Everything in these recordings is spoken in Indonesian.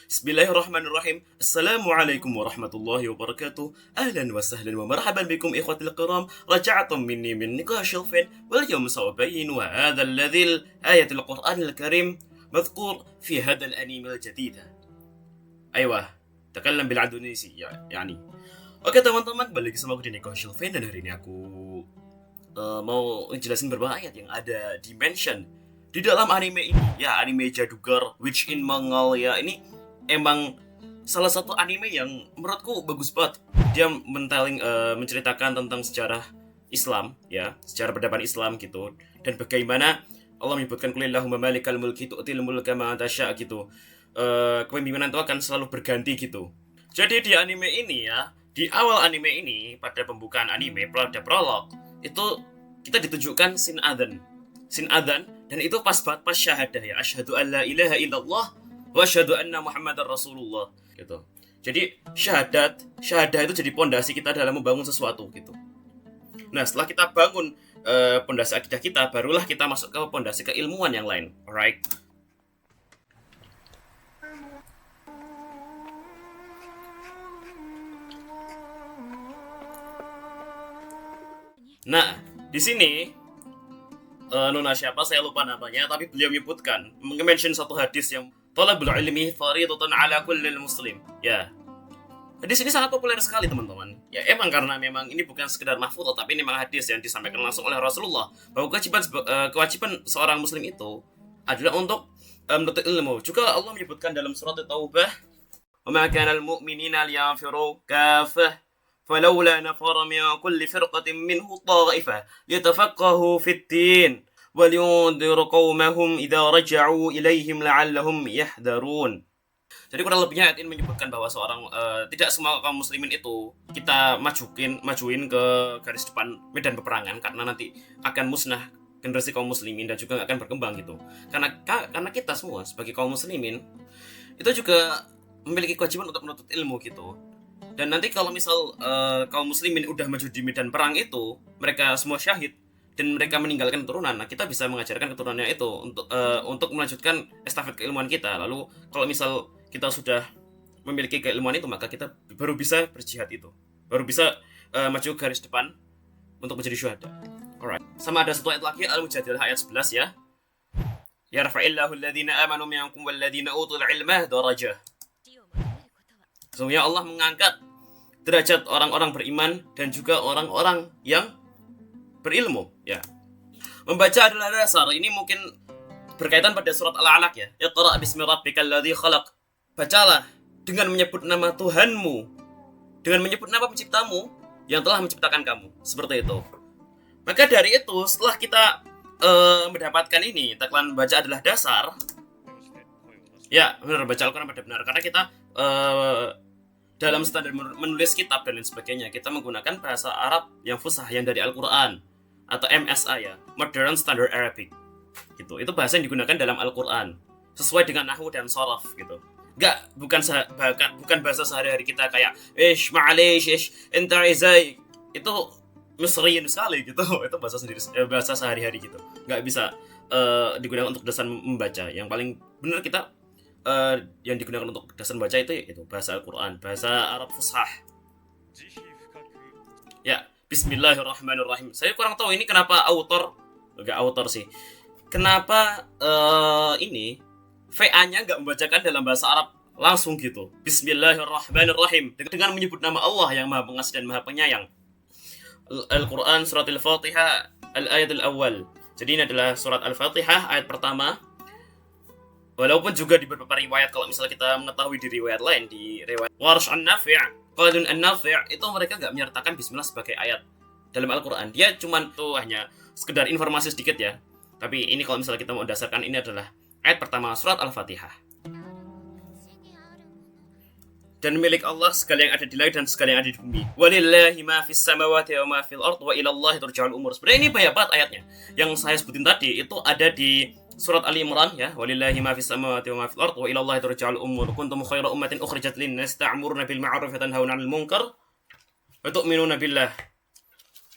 Bismillahirrahmanirrahim. Assalamualaikum warahmatullahi wabarakatuh. Ahlan wa sahlan wa marhaban bikum ikhwatil kiram. Raja'tum minni min niqashil fin wal yawm sawbayin wa hadha alladhi ayatul Qur'anil Karim madhkur fi hadha al-anime al-jadida. Aywa, takallam bil Indonesi yani. Oke teman-teman, balik lagi sama aku di Niqashil Fin dan hari ini aku mau ngejelasin beberapa ayat yang ada di mention di dalam anime ini, ya anime Jadugar Witch in Mangal ya. Ini emang salah satu anime yang menurutku bagus banget. Dia menceritakan tentang sejarah Islam ya, sejarah peradaban Islam gitu, dan bagaimana Allah menyebutkan kulillahumma malikal mulki tu'til mulka man tasya gitu. Kepemimpinan itu akan selalu berganti gitu. Jadi di anime ini ya, di awal anime ini pada pembukaan anime pada prolog itu kita ditunjukkan sin adzan dan itu pas banget pas syahadah ya, asyhadu alla ilaha illallah wa asyhadu anna muhammadar rasulullah gitu. Jadi syahadah itu jadi pondasi kita dalam membangun sesuatu gitu. Nah, setelah kita bangun pondasi akidah kita, barulah kita masuk ke pondasi keilmuan yang lain. Alright. Nah, di sini Nona siapa saya lupa namanya, tapi beliau menyebutkan mention satu hadis yang talabul ilmi fardhatun ala kulli muslim. Ya. Hadis ini sangat populer sekali teman-teman. Ya emang karena memang ini bukan sekedar mahfudz, tapi ini memang hadis yang disampaikan langsung oleh Rasulullah bahwa kewajiban seorang muslim itu adalah untuk menuntut ilmu. Juga Allah menyebutkan dalam surat At-Taubah, "Wa ma kana al-mu'minina liyanfiru kaffah فلولا نفر من كل فرقة منه طائفة ليتفقهوا في الدين ولينذر قومهم إذا رجعوا إليهم لعلهم يحذرون." Jadi kurang lebihnya ayat ini menyebutkan bahwa tidak semua kaum muslimin itu kita majuin ke garis depan medan peperangan, karena nanti akan musnah generasi kaum muslimin dan juga akan berkembang gitu. Karena kita semua sebagai kaum muslimin itu juga memiliki kewajiban untuk menuntut ilmu gitu. Dan nanti kalau misal kaum muslimin udah maju di medan perang itu, mereka semua syahid dan mereka meninggalkan keturunan, nah kita bisa mengajarkan keturunannya itu untuk melanjutkan estafet keilmuan kita. Lalu kalau misal kita sudah memiliki keilmuan itu, maka kita baru bisa berjihad itu, baru bisa maju garis depan untuk menjadi syuhada. Alright. Sama ada satu ayat lagi, Al-Mujadilah ayat 11 ya. Yarfa'illahu alladhina amanu minkum walladhina utul ilma darajah. Sesungguhnya Allah mengangkat derajat orang-orang beriman dan juga orang-orang yang berilmu ya. Membaca adalah dasar. Ini mungkin berkaitan pada surat Al-Alaq ya. Iqra bismi rabbikal ladzi khalaq. Bacalah dengan menyebut nama Tuhanmu, dengan menyebut nama penciptamu yang telah menciptakan kamu. Seperti itu. Maka dari itu, setelah kita mendapatkan ini, tagline baca adalah dasar. Ya, benar, baca Al-Quran benar-benar. Karena kita dalam standar menulis kitab dan lain sebagainya, kita menggunakan bahasa Arab yang fusah yang dari Al-Quran atau MSA ya, Modern Standard Arabic gitu. Itu bahasa yang digunakan dalam Al-Quran sesuai dengan nahwu dan sharaf gitu. Bukan bahasa sehari-hari kita kayak ma'alish enta izai, itu misriyin sekali gitu. Itu bahasa sendiri, bahasa sehari-hari gitu. Nggak bisa digunakan untuk dasar membaca. Yang paling benar kita yang digunakan untuk dasar baca itu bahasa Al-Quran, bahasa Arab Fushah. Ya, Bismillahirrahmanirrahim. Saya kurang tahu ini kenapa enggak autor sih. Kenapa ini VA-nya enggak membacakan dalam bahasa Arab langsung gitu. Bismillahirrahmanirrahim dengan menyebut nama Allah yang Maha Pengasih dan Maha Penyayang. Al-Quran surat Al-Fatihah al-ayat al-awwal. Jadi ini adalah surat Al-Fatihah ayat pertama. Walaupun juga di beberapa riwayat, kalau misalnya kita mengetahui di riwayat lain, di riwayat Warsh an-Nafi', Qalun an-Nafi', itu mereka nggak menyertakan Bismillah sebagai ayat dalam Al-Quran. Dia cuman tuh hanya sekedar informasi sedikit ya. Tapi ini kalau misalnya kita mau dasarkan, ini adalah ayat pertama surat Al-Fatihah. Dan milik Allah segala yang ada di langit dan segala yang ada di bumi. Walillahi ma fis samawati wa ma fil ard wa ila Allahi turja'ul umur. Sebenarnya ini banyak banget ayatnya. Yang saya sebutin tadi itu ada di surat Ali Imran ya, walillahi ma fis samawati wa ma fil ard wa ila Allahi turja'ul umur. Kuntum khayra ummatin ukhrijat lin-nas ta'muruna bil ma'ruf wa tanhauna 'anil munkar wa tu'minuna billah.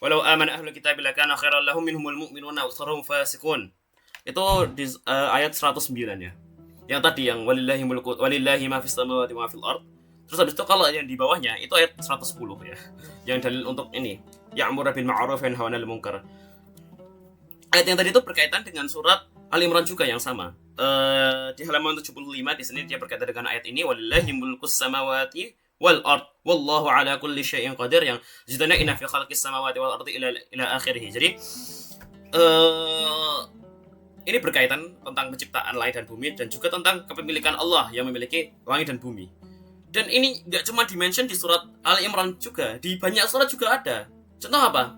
Walau amana ahlul kitabi lakana khairan lahum minhumul mu'minuna wa aktsaruhum fasiqun. Itu di ayat 109 ya. Yang tadi yang walillahi ma fis samawati wa ma fil ard. Terus habis itu kalau yang di bawahnya itu ayat 110 ya. Yang dalil untuk ini, ya'muru bil ma'ruf wa yanha 'anil munkar. Ayat yang tadi itu berkaitan dengan surat Al Imran juga yang sama. Di halaman 75 di sini dia berkaitan dengan ayat ini, walillahi mulkus samawati wal ard wallahu ala kulli syai'in qadir, yang judulnya inna fi khalqis samawati wal ardi ila akhirih. Jadi ini berkaitan tentang penciptaan langit dan bumi dan juga tentang kepemilikan Allah yang memiliki langit dan bumi. Dan ini nggak cuma dimention di surat Al Imran juga, di banyak surat juga ada. Contoh apa?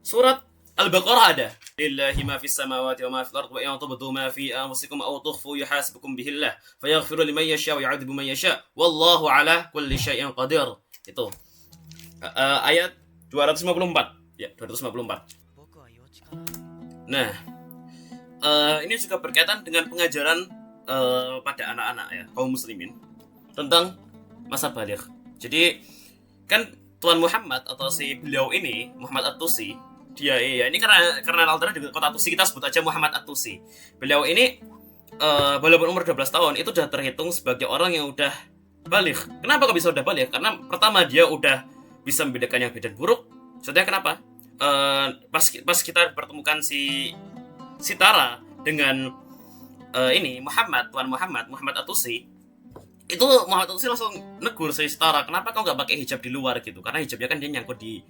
Surat Al-Baqarah ada. Lillahi ma fis samawati wa ma fil ardi wa in tubdu ma fi anfusikum aw tukhfu yuhasibukum bihillah fayaghfiru liman yasha wa yu'adzibu man yasha wallahu ala kulli syai'in qadir. Itu ayat 254. Ya, 254. Nah, ini juga berkaitan dengan pengajaran pada anak-anak ya, kaum muslimin tentang masa baligh. Jadi kan Tuan Muhammad atau si beliau ini Muhammad At-Tusi, dia ya ini karena alternya di kota Tusi, kita sebut aja Muhammad At-Tusi. Beliau ini walaupun umur 12 tahun itu sudah terhitung sebagai orang yang udah baligh. Kenapa kok bisa udah baligh? Karena pertama dia udah bisa membedakan yang baik dan buruk. Soalnya kenapa? Pas kita pertemukan si Tara dengan ini Tuan Muhammad At-Tusi, itu Muhammad At-Tusi langsung negur si Tara, kenapa kau nggak pakai hijab di luar gitu? Karena hijabnya kan dia nyangkut di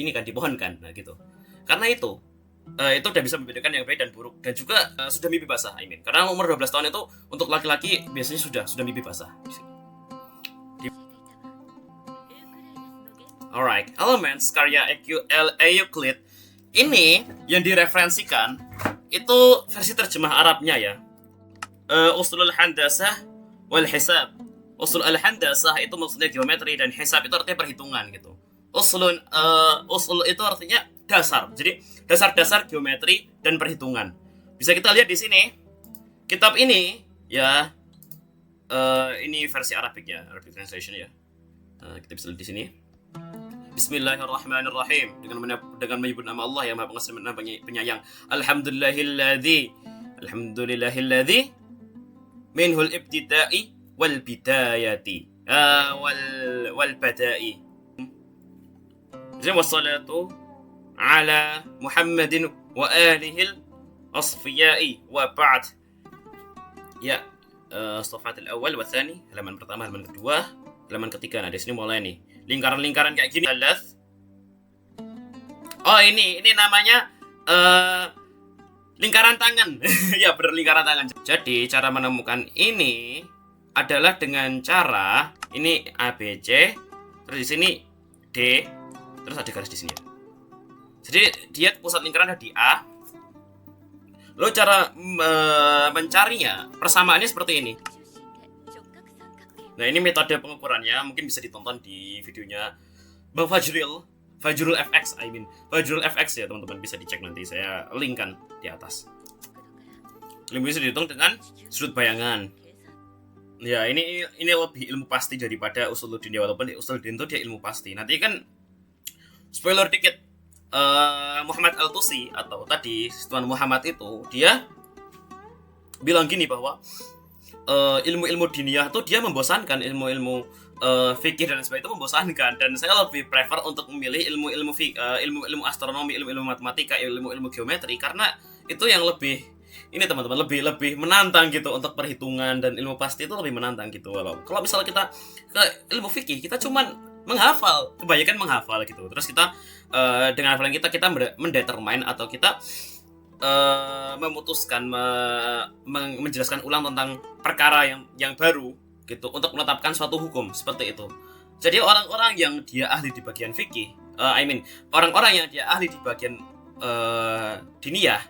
ini kan, di pohon kan, nah gitu. Karena itu udah bisa membedakan yang baik dan buruk, dan juga sudah mimpi basah. Karena umur 12 tahun itu untuk laki-laki biasanya sudah mimpi basah. Alright, Elements karya Euclid ini yang direferensikan itu versi terjemah Arabnya ya. Usulul handasah wal hisab. Usul al-handasah itu maksudnya geometri, dan hisab itu artinya perhitungan gitu. Usul itu artinya dasar. Jadi dasar-dasar geometri dan perhitungan. Bisa kita lihat di sini. Kitab ini ya ini versi Arabic ya, Arabic translation ya. Kita bisa lihat di sini. Bismillahirrahmanirrahim, dengan menyebut nama Allah yang Maha Pengasih dan Penyayang. Alhamdulillahilladzi minhul ibtida'i wal bidayati wal bada'i. Wassalatu ala Muhammadin wa alihil asfiya'i wa ba'd. Ya, Safhat al-awwal wa tsani, halaman pertama, halaman kedua, halaman ketiga. Nah, di sini mulai nih. Lingkaran-lingkaran kayak gini. Oh, ini namanya lingkaran tangan. Ya, benar, lingkaran tangan. Jadi, cara menemukan ini adalah dengan cara ini A B C, terus di sini D, terus ada garis di sini. Jadi, dia pusat lingkaran ada di A. Lalu cara mencarinya, persamaannya seperti ini. Nah, ini metode pengukurannya, mungkin bisa ditonton di videonya Bang Fajrul FX, Fajrul FX ya teman-teman, bisa dicek, nanti saya linkkan di atas. Lebih bisa dihitung dengan sudut bayangan. Ya, ini lebih ilmu pasti daripada Usuluddin ya, walaupun Usuluddin itu dia ilmu pasti. Nanti kan spoiler dikit, Muhammad Al-Tusi atau tadi Tuan Muhammad itu dia bilang gini bahwa ilmu-ilmu diniyah tuh dia membosankan, ilmu-ilmu fikih dan sebagainya itu membosankan, dan saya lebih prefer untuk memilih ilmu astronomi, ilmu matematika, ilmu geometri, karena itu yang lebih ini teman-teman, lebih menantang gitu untuk perhitungan, dan ilmu pasti itu lebih menantang gitu. Kalau misalnya kita ke ilmu fikih, kita cuman menghafal, kebanyakan menghafal gitu, terus kita dengan hafalan kita mendetermine atau kita memutuskan menjelaskan ulang tentang perkara yang baru gitu untuk menetapkan suatu hukum seperti itu. Jadi orang-orang yang dia ahli di bagian fikih, orang-orang yang dia ahli di bagian diniyah,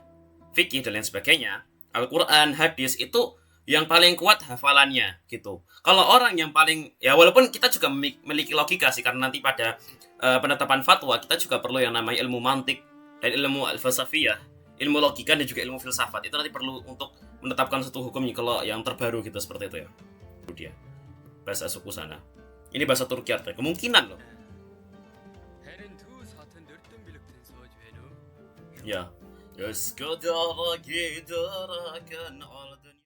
fikih dan lain sebagainya, Al-Quran, hadis, itu yang paling kuat hafalannya gitu. Kalau orang yang paling, ya walaupun kita juga memiliki logika sih, karena nanti pada penetapan fatwa kita juga perlu yang namanya ilmu mantik dan ilmu al-falsafiyah, ilmu logika dan juga ilmu filsafat. Itu nanti perlu untuk menetapkan suatu hukumnya kalau yang terbaru gitu, seperti itu ya. Dia bahasa suku sana. Ini bahasa Turki artinya, kemungkinan loh. Ya.